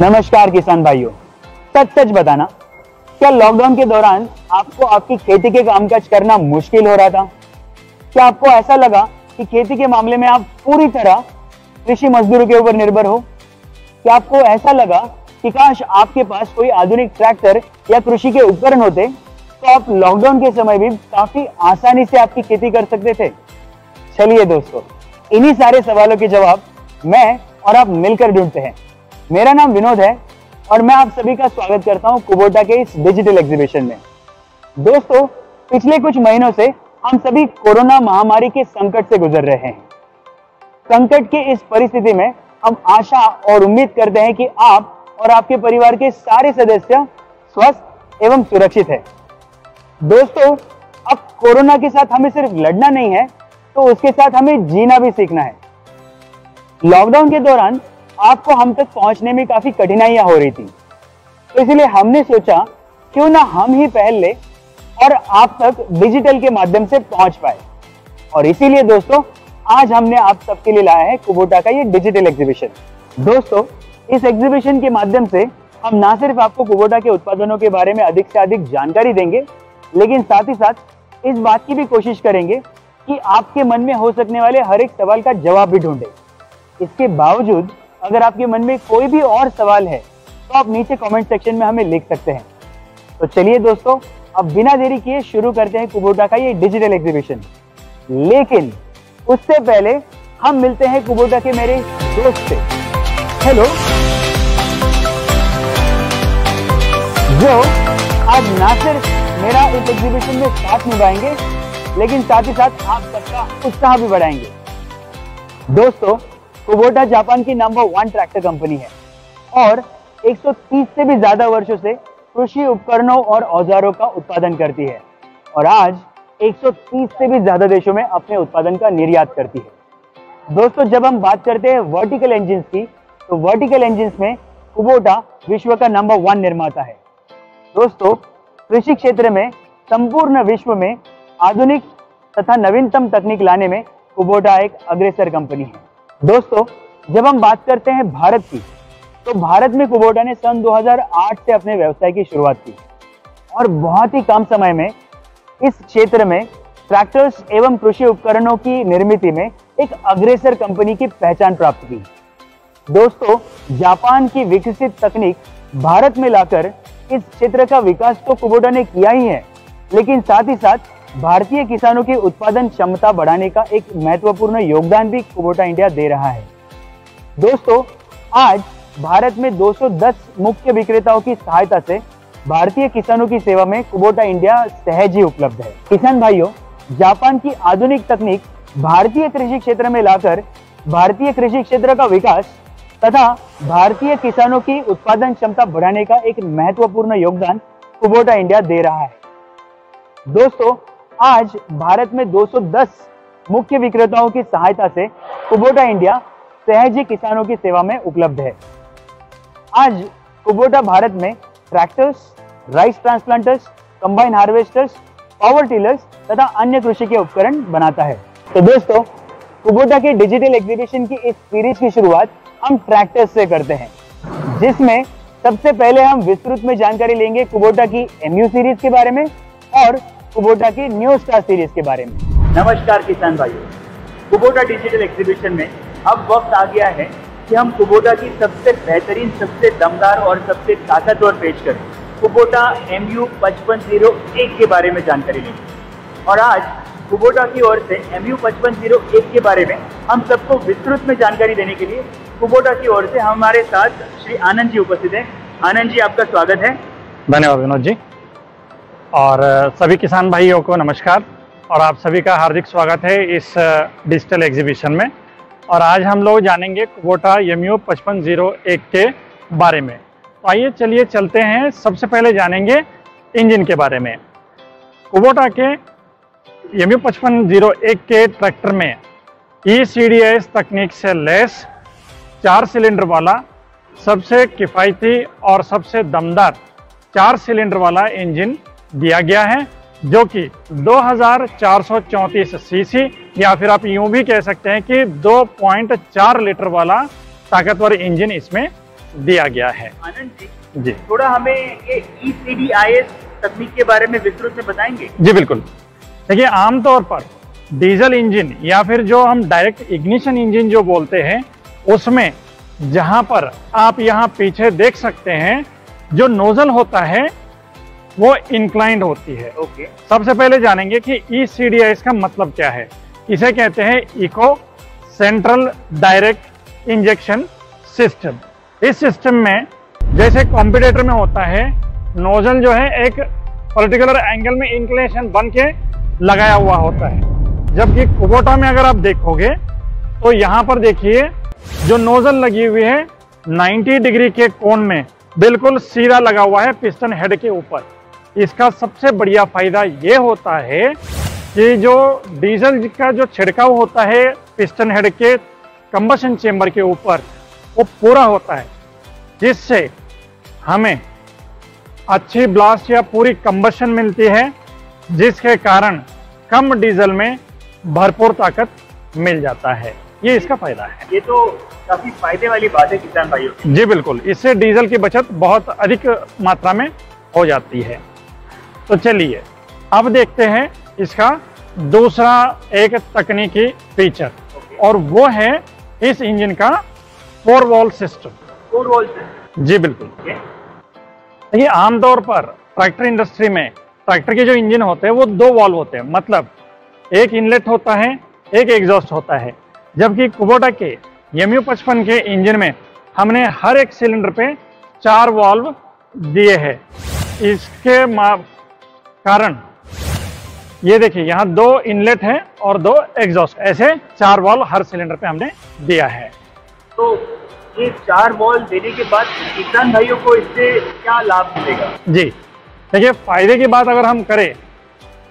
नमस्कार किसान भाइयों, सच सच बताना, क्या लॉकडाउन के दौरान आपको आपकी खेती के कामकाज करना मुश्किल हो रहा था? क्या आपको ऐसा लगा कि खेती के मामले में आप पूरी तरह कृषि मजदूरों के ऊपर निर्भर हो? क्या आपको ऐसा लगा कि काश आपके पास कोई आधुनिक ट्रैक्टर या कृषि के उपकरण होते तो आप लॉकडाउन के समय भी काफी आसानी से आपकी खेती कर सकते थे? चलिए दोस्तों, इन्हीं सारे सवालों के जवाब मैं और आप मिलकर ढूंढते हैं। मेरा नाम विनोद है और मैं आप सभी का स्वागत करता हूं कुबोटा के इस डिजिटल एग्जीबिशन में। दोस्तों, पिछले कुछ महीनों से हम सभी कोरोना महामारी के संकट से गुजर रहे हैं। संकट की इस परिस्थिति में हम आशा और उम्मीद करते हैं कि आप और आपके परिवार के सारे सदस्य स्वस्थ एवं सुरक्षित हैं। दोस्तों, अब कोरोना के साथ हमें सिर्फ लड़ना नहीं है, तो उसके साथ हमें जीना भी सीखना है। लॉकडाउन के दौरान आपको हम तक पहुंचने में काफी कठिनाइयां हो रही थी, तो इसलिए हमने सोचा क्यों ना हम ही पहल ले और आप तक डिजिटल के माध्यम से पहुंच पाए। और इसीलिए दोस्तों, आज हमने आप सबके लिए लाया है कुबोटा का ये डिजिटल एग्जीबिशन। दोस्तों, इस एग्जीबिशन के माध्यम से हम ना सिर्फ आपको कुबोटा के उत्पादनों के बारे में अधिक से अधिक जानकारी देंगे, लेकिन साथ ही साथ इस बात की भी कोशिश करेंगे कि आपके मन में हो सकने वाले हर एक सवाल का जवाब भी ढूंढे। इसके बावजूद अगर आपके मन में कोई भी और सवाल है तो आप नीचे कमेंट सेक्शन में हमें लिख सकते हैं। तो चलिए दोस्तों, अब बिना देरी किए शुरू करते हैं कुबोटा का ये डिजिटल एग्जीबिशन। लेकिन उससे पहले हम मिलते हैं कुबोटा के मेरे दोस्त से। हेलो, जो आज ना सिर्फ मेरा इस एग्जीबिशन में साथ निभाएंगे, लेकिन साथ ही साथ आप सबका उत्साह भी बढ़ाएंगे। दोस्तों, कुबोटा जापान की नंबर 1 ट्रैक्टर कंपनी है और 130 से भी ज्यादा वर्षों से कृषि उपकरणों और औजारों का उत्पादन करती है और आज 130 से भी ज्यादा देशों में अपने उत्पादन का निर्यात करती है। दोस्तों, जब हम बात करते हैं वर्टिकल इंजन्स की, तो वर्टिकल इंजन्स में कुबोटा विश्व का नंबर 1 निर्माता है। दोस्तों, कृषि क्षेत्र में संपूर्ण विश्व में आधुनिक तथा नवीनतम तकनीक लाने में कुबोटा एक अग्रसर कंपनी है। दोस्तों, जब हम बात करते हैं भारत की, तो भारत में कुबोटा ने सन 2008 से अपने व्यवसाय की शुरुआत की और बहुत ही कम समय में इस क्षेत्र में ट्रैक्टर्स एवं कृषि उपकरणों की निर्मित में एक अग्रसर कंपनी की पहचान प्राप्त की। दोस्तों, जापान की विकसित तकनीक भारत में लाकर इस क्षेत्र का विकास तो कुबोटा ने किया ही है, लेकिन साथ ही साथ भारतीय किसानों की उत्पादन क्षमता बढ़ाने का एक महत्वपूर्ण योगदान भी कुबोटा इंडिया दे रहा है। दोस्तों, आज भारत में 210 मुख्य विक्रेताओं की सहायता से भारतीय किसानों की सेवा में कुबोटा इंडिया सहज ही उपलब्ध है। किसान भाइयों, जापान की आधुनिक तकनीक भारतीय कृषि क्षेत्र में लाकर भारतीय कृषि क्षेत्र का विकास तथा भारतीय किसानों की उत्पादन क्षमता बढ़ाने का एक महत्वपूर्ण योगदान कुबोटा इंडिया दे रहा है। दोस्तों, आज भारत में 210 मुख्य विक्रेताओं की सहायता से कुबोटा इंडिया सहज ही किसानों की सेवा में उपलब्ध है। आज कुबोटा भारत में tractors, rice transplanters, combine harvesters, power tillers तथा अन्य कृषि के उपकरण बनाता है। तो दोस्तों, कुबोटा के डिजिटल एग्जीबिशन की इस सीरीज की शुरुआत हम ट्रैक्टर्स से करते हैं, जिसमें सबसे पहले हम विस्तृत में जानकारी लेंगे कुबोटा की MU सीरीज के बारे में और कुबोटा की न्यू स्टार सीरीज के बारे में। नमस्कार किसान भाइयों, कुबोटा डिजिटल एग्जीबिशन में अब वक्त आ गया है कि हम कुबोटा की सबसे बेहतरीन, सबसे दमदार और सबसे ताकतवर पेशकश कुबोटा MU 5501 के बारे में जानकारी लेंगे। और आज कुबोटा की ओर से MU 5501 के बारे में हम सबको विस्तृत में जानकारी देने के लिए कुबोटा की ओर से हमारे साथ श्री आनंद जी उपस्थित हैं। आनंद जी, आपका स्वागत है। धन्यवाद विनोद जी, और सभी किसान भाइयों को नमस्कार और आप सभी का हार्दिक स्वागत है इस डिजिटल एग्जीबिशन में। और आज हम लोग जानेंगे कुबोटा MU 5501 के बारे में। तो आइए चलिए चलते हैं। सबसे पहले जानेंगे इंजन के बारे में। कुबोटा के MU 5501 के ट्रैक्टर में ECDS तकनीक से लैस 4 सिलेंडर वाला सबसे किफ़ायती और सबसे दमदार 4 सिलेंडर वाला इंजन दिया गया है, जो कि 2434 सीसी या फिर आप यूं भी कह सकते हैं कि 2.4 लीटर वाला ताकतवर इंजन इसमें दिया गया है। आनंद जी थोड़ा हमें ये ECDIS तकनीक के बारे में विस्तृत में बताएंगे? जी बिल्कुल। देखिए, आमतौर पर डीजल इंजन या फिर जो हम डायरेक्ट इग्निशन इंजन जो बोलते हैं, उसमें जहां पर आप यहां पीछे देख सकते हैं, जो नोजल होता है वो इंक्लाइंड होती है। ओके। सबसे पहले जानेंगे कि ECDIS का मतलब क्या है। इसे कहते हैं eco central direct injection system. इस सिस्टम में जैसे कॉम्पिटिटर में होता है, नोजल जो है एक पर्टिकुलर एंगल में इंक्लिनेशन बन के लगाया हुआ होता है, जबकि कुबोटा में अगर आप देखोगे तो यहाँ पर देखिए जो नोजल लगी हुई है 90 डिग्री के कोण में बिल्कुल सीधा लगा हुआ है पिस्टन हेड के ऊपर। इसका सबसे बढ़िया फायदा ये होता है कि जो डीजल का जो छिड़काव होता है पिस्टन हेड के कंबशन चेंबर के ऊपर, वो पूरा होता है, जिससे हमें अच्छी ब्लास्ट या पूरी कंबशन मिलती है, जिसके कारण कम डीजल में भरपूर ताकत मिल जाता है। ये इसका फायदा है। ये तो काफी फायदे वाली बात है किसान भाइयों की। जी बिल्कुल, इससे डीजल की बचत बहुत अधिक मात्रा में हो जाती है। तो चलिए अब देखते हैं इसका दूसरा एक तकनीकी फीचर, और वो है इस इंजन का 4 वॉल्व सिस्टम। 4 valve system? जी बिल्कुल। देखिए, आमतौर पर ट्रैक्टर इंडस्ट्री में ट्रैक्टर के जो इंजन होते हैं वो 2 वॉल्व होते हैं, मतलब एक इनलेट होता है, एक एग्जॉस्ट होता है। जबकि कुबोटा के MU55 के इंजन में हमने हर एक सिलेंडर पे 4 वॉल्व दिए हैं। इसके कारण ये देखिए, यहाँ 2 इनलेट है और 2 एग्जॉस्ट, ऐसे 4 वॉल्व हर सिलेंडर पे हमने दिया है। तो ये 4 वॉल्व देने के बाद किसान भाइयों को इससे क्या लाभ मिलेगा? जी देखिए, फायदे की बात अगर हम करें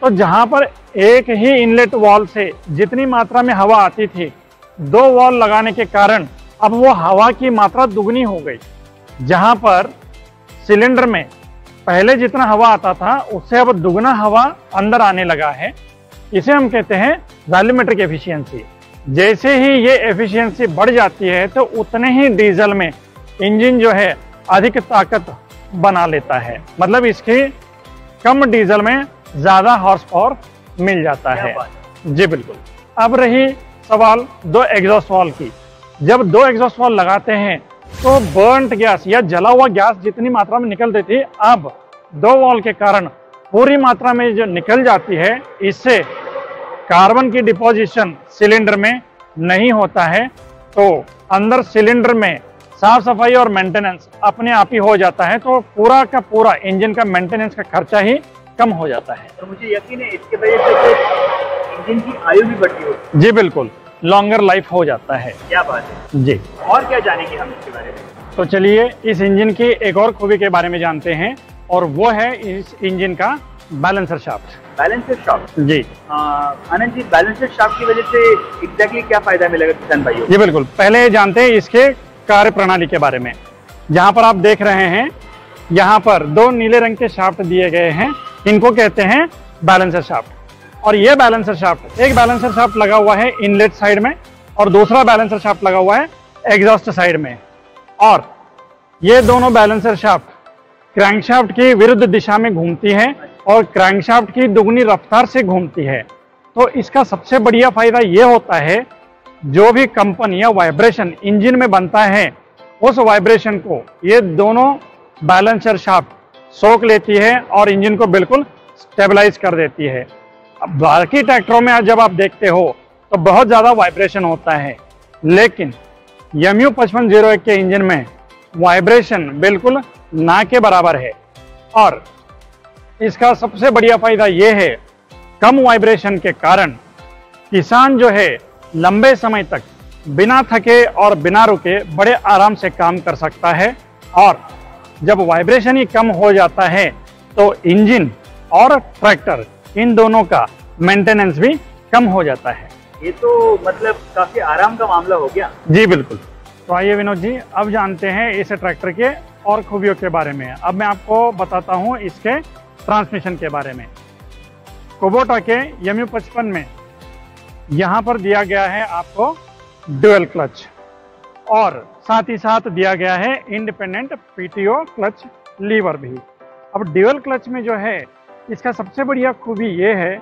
तो जहां पर एक ही इनलेट वॉल्व से जितनी मात्रा में हवा आती थी, 2 वॉल्व लगाने के कारण अब वो हवा की मात्रा दुगनी हो गई। जहां पर सिलेंडर में पहले जितना हवा आता था उससे अब दुगना हवा अंदर आने लगा है। इसे हम कहते हैं वॉल्यूमेट्रिक एफिशिएंसी। जैसे ही ये एफिशिएंसी बढ़ जाती है तो उतने ही डीजल में इंजन जो है अधिक ताकत बना लेता है, मतलब इसकी कम डीजल में ज्यादा हॉर्स पावर मिल जाता है। जी बिल्कुल। अब रही सवाल 2 एग्जॉस्ट वाल्व की। जब 2 एग्जॉस्ट वाल्व लगाते हैं तो बर्न्ट गैस या जला हुआ गैस जितनी मात्रा में निकलती थी, अब 2 वाल्व के कारण पूरी मात्रा में जो निकल जाती है, इससे कार्बन की डिपोजिशन सिलेंडर में नहीं होता है, तो अंदर सिलेंडर में साफ सफाई और मेंटेनेंस अपने आप ही हो जाता है। तो पूरा का पूरा इंजन का मेंटेनेंस का खर्चा ही कम हो जाता है। तो मुझे यकीन है इसके वजह से इंजन की आयु भी बढ़ती होगी। जी बिल्कुल, लॉन्गर लाइफ हो जाता है। क्या बात है जी। और क्या जानेंगे हम इसके बारे में? तो चलिए इस इंजन की एक और खूबी के बारे में जानते हैं, और वो है इस इंजन का बैलेंसर शाफ्ट। Balancer shaft? जी आनंद जी, बैलेंसर शाफ्ट की वजह से एग्जैक्टली क्या फायदा मिलेगा किसान भाइयों? जी बिल्कुल, पहले जानते हैं इसके कार्य प्रणाली के बारे में। जहां पर आप देख रहे हैं, यहाँ पर 2 नीले रंग के शाफ्ट दिए गए हैं, इनको कहते हैं बैलेंसर शाफ्ट। और ये बैलेंसर शाफ्ट, एक बैलेंसर शाफ्ट लगा हुआ है इनलेट साइड में और दूसरा बैलेंसर शाफ्ट लगा हुआ है एग्जॉस्ट साइड में, और ये दोनों बैलेंसर शाफ्ट क्रैंकशाफ्ट की विरुद्ध दिशा में घूमती है और क्रैंकशाफ्ट की दुगनी रफ्तार से घूमती है। तो इसका सबसे बढ़िया फायदा ये होता है, जो भी कंपन या वाइब्रेशन इंजन में बनता है, उस वाइब्रेशन को ये दोनों बैलेंसर शाफ्ट सोख लेती है और इंजन को बिल्कुल स्टेबलाइज कर देती है। अब बाकी ट्रैक्टरों में जब आप देखते हो तो बहुत ज़्यादा वाइब्रेशन होता है, लेकिन MU5501 के इंजन में वाइब्रेशन बिल्कुल ना के बराबर है। और इसका सबसे बढ़िया फायदा ये है, कम वाइब्रेशन के कारण किसान जो है लंबे समय तक बिना थके और बिना रुके बड़े आराम से काम कर सकता है। और जब वाइब्रेशन ही कम हो जाता है तो इंजन और ट्रैक्टर इन दोनों का मेंटेनेंस भी कम हो जाता है। ये तो मतलब काफी आराम का मामला हो गया। जी बिल्कुल। तो आइए विनोद जी, अब जानते हैं इस ट्रैक्टर के और खूबियों के बारे में। अब मैं आपको बताता हूं इसके ट्रांसमिशन के बारे में। कुबोटा के MU55 में यहाँ पर दिया गया है आपको ड्यूअल क्लच। और साथ ही साथ दिया गया है इंडिपेंडेंट पीटीओ क्लच लीवर भी। अब ड्यूअल क्लच में जो है इसका सबसे बढ़िया खूबी ये है,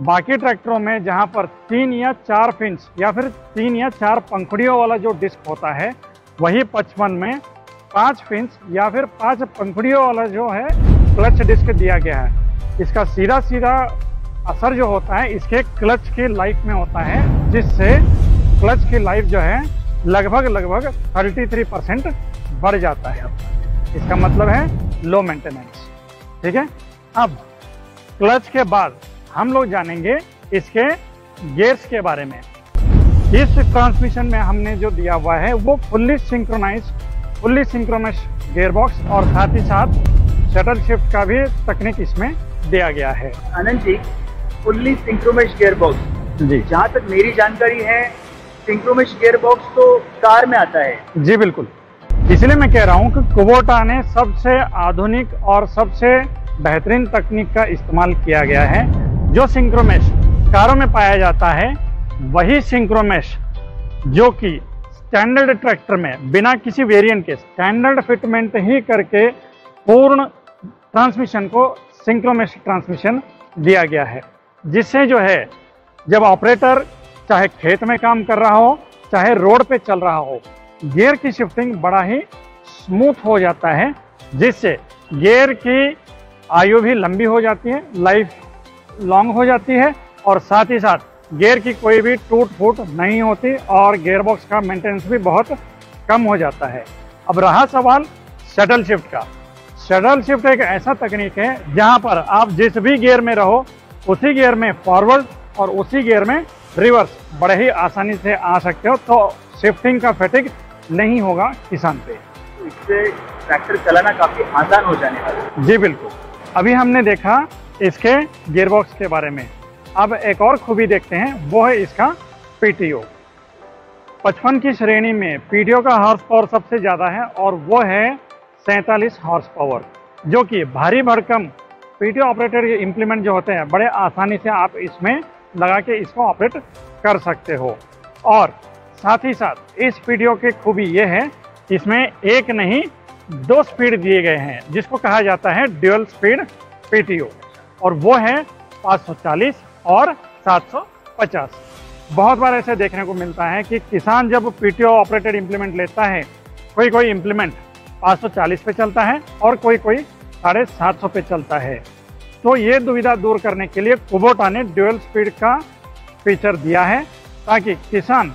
बाकी ट्रैक्टरों में जहां पर 3 या 4 फिन्स या फिर 3 या 4 पंखुड़ियों वाला जो डिस्क होता है, वही 55 में 5 फिन्स या फिर 5 पंखुड़ियों वाला जो है क्लच डिस्क दिया गया है। इसका सीधा सीधा असर जो होता है इसके क्लच की लाइफ में होता है, जिससे क्लच की लाइफ जो है लगभग 33% बढ़ जाता है। इसका मतलब है लो मेंटेनेंस। ठीक है, अब क्लच के बाद हम लोग जानेंगे इसके गियर्स के बारे में। इस ट्रांसमिशन में हमने जो दिया हुआ है वो फुल्ली सिंक्रोनस गियरबॉक्स और साथ ही साथ शटल शिफ्ट का भी तकनीक इसमें दिया गया है। Anand ji, fully synchronous gearbox जी, जहाँ तक मेरी जानकारी है सिंक्रोनस गियरबॉक्स तो कार में आता है। जी बिल्कुल, इसलिए मैं कह रहा हूँ कि कुबोटा ने सबसे आधुनिक और सबसे बेहतरीन तकनीक का इस्तेमाल किया गया है। जो सिंक्रोमेश कारों में पाया जाता है वही सिंक्रोमेश जो कि स्टैंडर्ड ट्रैक्टर में बिना किसी वेरिएंट के स्टैंडर्ड फिटमेंट ही करके पूर्ण ट्रांसमिशन को सिंक्रोमेश ट्रांसमिशन दिया गया है, जिससे जो है जब ऑपरेटर चाहे खेत में काम कर रहा हो चाहे रोड पे चल रहा हो, गियर की शिफ्टिंग बड़ा ही स्मूथ हो जाता है, जिससे गियर की आयु भी लंबी हो जाती है, लाइफ लॉन्ग हो जाती है और साथ ही साथ गियर की कोई भी टूट फूट नहीं होती और गियर बॉक्स का मेंटेनेंस भी बहुत कम हो जाता है। अब रहा सवाल शटल शिफ्ट का। शटल शिफ्ट एक ऐसा तकनीक है जहां पर आप जिस भी गियर में रहो उसी गियर में फॉरवर्ड और उसी गियर में रिवर्स बड़े ही आसानी से आ सकते हो, तो शिफ्टिंग का फैटिग नहीं होगा किसान पे। इससे ट्रैक्टर चलाना काफी आसान हो जाने वाला है। जी बिल्कुल। अभी हमने देखा इसके गियरबॉक्स के बारे में, अब एक और खूबी देखते हैं, वो है इसका पीटीओ। 55 की श्रेणी में पीटीओ का हॉर्स पावर सबसे ज़्यादा है और वो है 47 हॉर्स पावर, जो कि भारी भरकम पीटीओ ऑपरेटर के इम्प्लीमेंट जो होते हैं बड़े आसानी से आप इसमें लगा के इसको ऑपरेट कर सकते हो। और साथ ही साथ इस पीटीओ की खूबी ये है, इसमें एक नहीं 2 स्पीड दिए गए हैं, जिसको कहा जाता है ड्यूअल स्पीड पीटीओ, और वो है 540 और 750। बहुत बार ऐसे देखने को मिलता है कि किसान जब पीटीओ ऑपरेटेड इम्प्लीमेंट लेता है, कोई इम्प्लीमेंट 540 पे चलता है और कोई 750 पे चलता है। तो ये दुविधा दूर करने के लिए कुबोटा ने ड्यूअल स्पीड का फीचर दिया है, ताकि किसान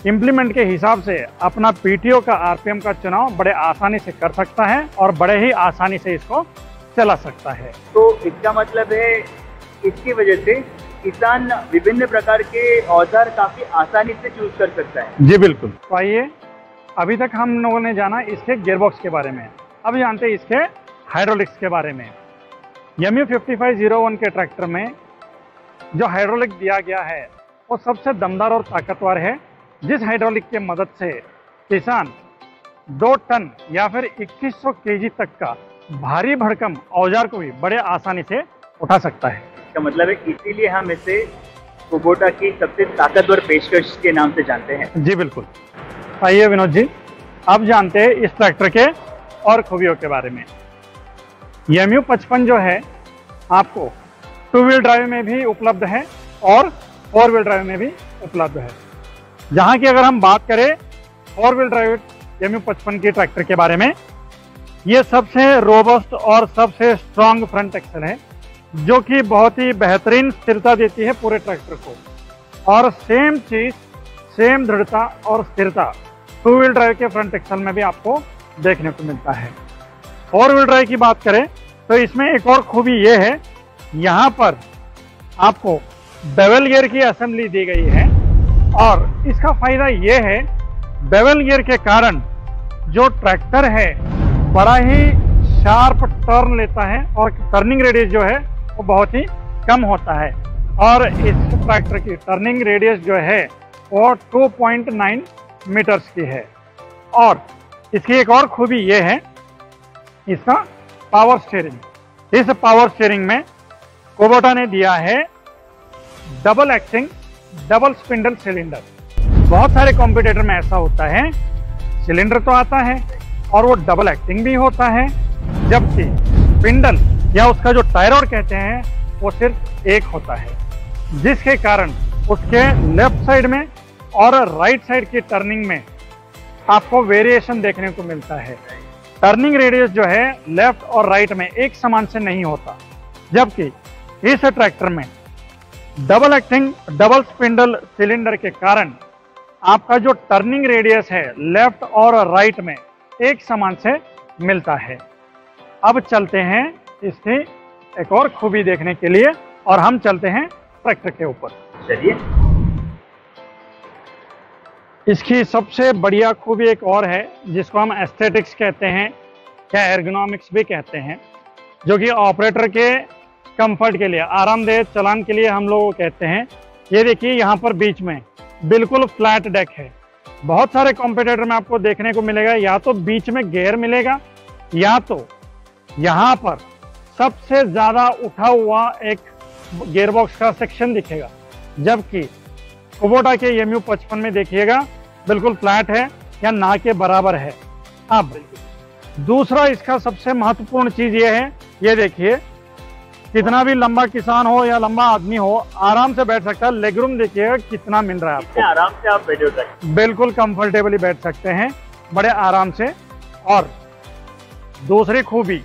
इम्प्लीमेंट के हिसाब से अपना पीटीओ का आरपीएम का चुनाव बड़े आसानी से कर सकता है और बड़े ही आसानी से इसको चला सकता है। तो इसका मतलब है इसकी वजह से किसान विभिन्न प्रकार के औजार काफी आसानी से चूज कर सकता है। जी बिल्कुल। तो आइए, अभी तक हम लोगों ने जाना इसके गियरबॉक्स के बारे में, अब जानते हैं इसके हाइड्रोलिक्स के बारे में। यम्यू 5501 के ट्रैक्टर में जो हाइड्रोलिक दिया गया है वो सबसे दमदार और ताकतवर है, जिस हाइड्रोलिक के मदद से किसान 2 टन या फिर 2100 केजी तक का भारी भरकम औजार को भी बड़े आसानी से उठा सकता है। इसका मतलब है इसीलिए हम इसे कुबोटा की सबसे ताकतवर पेशकश के नाम से जानते हैं। जी बिल्कुल। आइए विनोद जी, अब जानते हैं इस ट्रैक्टर के और खूबियों के बारे में। यम्यू 55 जो है आपको 2 व्हील ड्राइव में भी उपलब्ध है और 4 व्हील ड्राइव में भी उपलब्ध है। जहाँ की अगर हम बात करें 4 व्हील ड्राइव यम्यू 55 के ट्रैक्टर के बारे में, ये सबसे रोबस्ट और सबसे स्ट्रॉन्ग फ्रंट एक्सल है, जो कि बहुत ही बेहतरीन स्थिरता देती है पूरे ट्रैक्टर को। और सेम चीज, सेम दृढ़ता और स्थिरता 2 व्हील ड्राइव के फ्रंट एक्सल में भी आपको देखने को मिलता है। 4 व्हील ड्राइव की बात करें तो इसमें एक और खूबी ये है, यहाँ पर आपको बेवल गियर की असेंबली दी गई है और इसका फायदा ये है, बेवल गियर के कारण जो ट्रैक्टर है बड़ा ही शार्प टर्न लेता है और टर्निंग रेडियस जो है वो बहुत ही कम होता है। और इस ट्रैक्टर की टर्निंग रेडियस जो है वो 2.9 मीटर्स की है। और इसकी एक और खूबी ये है, इसका पावर स्टीयरिंग। इस पावर स्टीयरिंग में कुबोटा ने दिया है double acting double spindle cylinder. बहुत सारे कॉम्पिटिटर में ऐसा होता है सिलेंडर तो आता है और वो डबल एक्टिंग भी होता है, जबकि स्पिंडल या उसका जो टायरॉयड कहते हैं वो सिर्फ एक होता है, जिसके कारण उसके लेफ्ट साइड में और राइट साइड की टर्निंग में आपको वेरिएशन देखने को मिलता है। टर्निंग रेडियस जो है लेफ्ट और राइट में एक समान से नहीं होता, जबकि इस ट्रैक्टर में double acting double spindle cylinder के कारण आपका जो टर्निंग रेडियस है लेफ्ट और राइट में एक समान से मिलता है। अब चलते हैं इसकी एक और खूबी देखने के लिए और हम चलते हैं ट्रैक्टर के ऊपर। चलिए। इसकी सबसे बढ़िया खूबी एक और है जिसको हम एस्थेटिक्स कहते हैं या एर्गोनॉमिक्स भी कहते हैं, जो कि ऑपरेटर के कंफर्ट के लिए, आरामदेह चलान के लिए हम लोग कहते हैं। ये देखिए यहाँ पर बीच में बिल्कुल फ्लैट डेक है। बहुत सारे कॉम्पिटिटर में आपको देखने को मिलेगा या तो बीच में गियर मिलेगा या तो यहाँ पर सबसे ज्यादा उठा हुआ एक गियरबॉक्स का सेक्शन दिखेगा, जबकि कुबोटा के MU55 में देखिएगा बिल्कुल फ्लैट है या ना के बराबर है। अब दूसरा इसका सबसे महत्वपूर्ण चीज ये है, ये देखिए कितना भी लंबा किसान हो या लंबा आदमी हो आराम से बैठ सकता है। लेगरूम देखिएगा कितना मिल रहा है आपको, आराम से आप बैठे हो सकते हैं, बिल्कुल कंफर्टेबली बैठ सकते हैं बड़े आराम से। और दूसरी खूबी,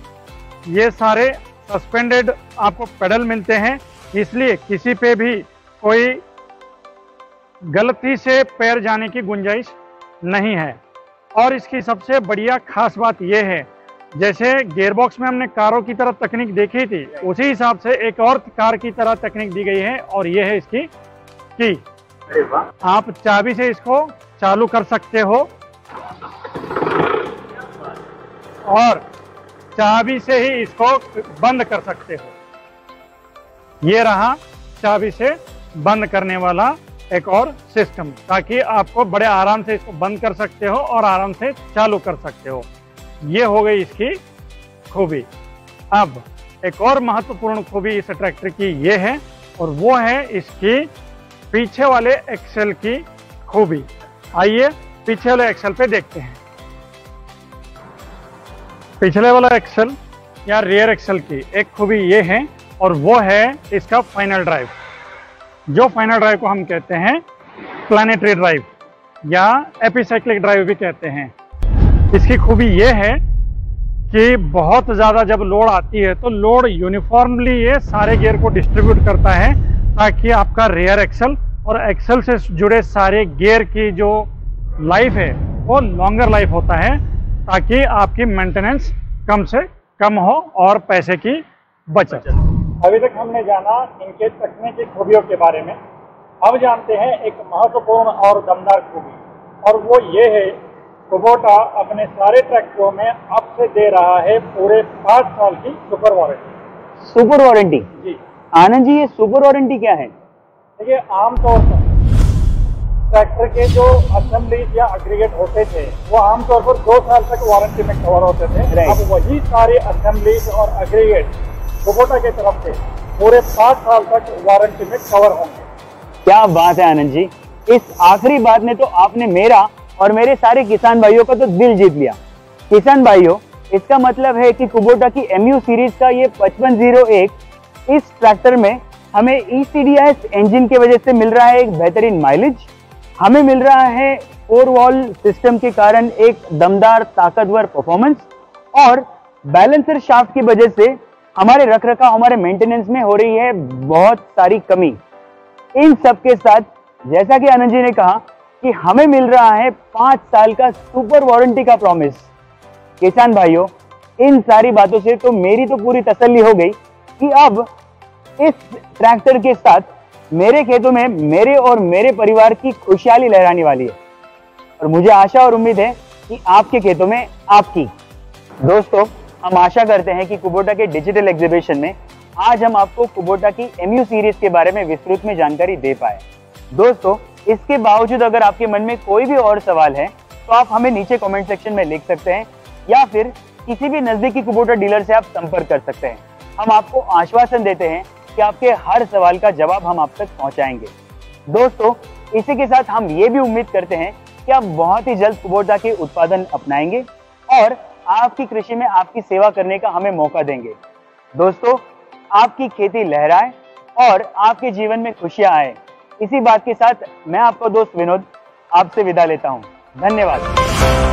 ये सारे सस्पेंडेड आपको पेडल मिलते हैं, इसलिए किसी पे भी कोई गलती से पैर जाने की गुंजाइश नहीं है। और इसकी सबसे बढ़िया खास बात यह है, जैसे गियरबॉक्स में हमने कारों की तरह तकनीक देखी थी, उसी हिसाब से एक और कार की तरह तकनीक दी गई है और यह है इसकी की। अरे वाह। आप चाबी से इसको चालू कर सकते हो और चाबी से ही इसको बंद कर सकते हो। ये रहा चाबी से बंद करने वाला एक और सिस्टम, ताकि आपको बड़े आराम से इसको बंद कर सकते हो और आराम से चालू कर सकते हो। ये हो गई इसकी खूबी। अब एक और महत्वपूर्ण खूबी इस ट्रैक्टर की ये है और वो है इसकी पीछे वाले एक्सेल की खूबी। आइए पीछे वाले एक्सेल पे देखते हैं। पिछले वाला एक्सेल या रियर एक्सेल की एक खूबी ये है और वो है इसका फाइनल ड्राइव। जो फाइनल ड्राइव को हम कहते हैं प्लानेटरी ड्राइव या एपिसाइक्लिक ड्राइव भी कहते हैं। इसकी खूबी ये है कि बहुत ज़्यादा जब लोड आती है तो लोड यूनिफॉर्मली ये सारे गियर को डिस्ट्रीब्यूट करता है, ताकि आपका रियर एक्सेल और एक्सेल से जुड़े सारे गियर की जो लाइफ है वो लॉन्गर लाइफ होता है, ताकि आपकी मेंटेनेंस कम से कम हो और पैसे की बचत। अभी तक हमने जाना इनके तकनीकी खूबियों के बारे में। अब जानते हैं एक महत्वपूर्ण और दमदार खूबी, और वो ये है कुबोटा अपने सारे ट्रैक्टरों में अब से दे रहा है पूरे 5 साल की सुपर वारंटी। Super warranty? जी आनंद जी, ये सुपर वारंटी क्या है? देखिए, आमतौर पर ट्रैक्टर के जो असेंबलीज या एग्रीगेट होते थे वो आमतौर पर 2 साल तक वारंटी में कवर होते थे। अब वही सारे असेंबलीज और एग्रीगेट कुबोटा की तरफ से पूरे 5 साल तक वारंटी में कवर होंगे। क्या बात है आनंद जी, इस आखिरी बात ने तो आपने मेरा और मेरे सारे किसान भाइयों का तो दिल जीत लिया। किसान भाइयों, इसका मतलब है कि कुबोटा की MU सीरीज का ये 5501 इस ट्रैक्टर में हमें ECDIS इंजन की वजह से मिल रहा है एक बेहतरीन माइलेज, हमें मिल रहा है 4 वॉल सिस्टम के कारण एक दमदार ताकतवर परफॉर्मेंस, और बैलेंसर शाफ्ट की वजह से हमारे रखरखाव, हमारे मेंटेनेंस में हो रही है बहुत सारी कमी। इन सब के साथ जैसा कि आनंद जी ने कहा कि हमें मिल रहा है 5 साल का सुपर वारंटी का प्रॉमिस। किसान भाइयों, इन सारी बातों से तो मेरी तो पूरी तसल्ली हो गई कि अब इस ट्रैक्टर के साथ मेरे खेतों में मेरे और मेरे परिवार की खुशहाली लहराने वाली है, और मुझे आशा और उम्मीद है कि आपके खेतों में आपकी। दोस्तों, हम आशा करते हैं कि कुबोटा के डिजिटल एग्जीबिशन में आज हम आपको कुबोटा की MU सीरीज के बारे में विस्तृत में जानकारी दे पाए। दोस्तों, इसके बावजूद अगर आपके मन में कोई भी और सवाल है तो आप हमें नीचे कमेंट सेक्शन में लिख सकते हैं, या फिर किसी भी नजदीकी कुबोटा डीलर से आप संपर्क कर सकते हैं। हम आपको आश्वासन देते हैं कि आपके हर सवाल का जवाब हम आप तक पहुंचाएंगे। दोस्तों, इसी के साथ हम ये भी उम्मीद करते हैं कि आप बहुत ही जल्द कुबोटा के उत्पादन अपनाएंगे और आपकी कृषि में आपकी सेवा करने का हमें मौका देंगे। दोस्तों, आपकी खेती लहराए और आपके जीवन में खुशियां आए, इसी बात के साथ मैं आपका दोस्त विनोद आपसे विदा लेता हूं। धन्यवाद।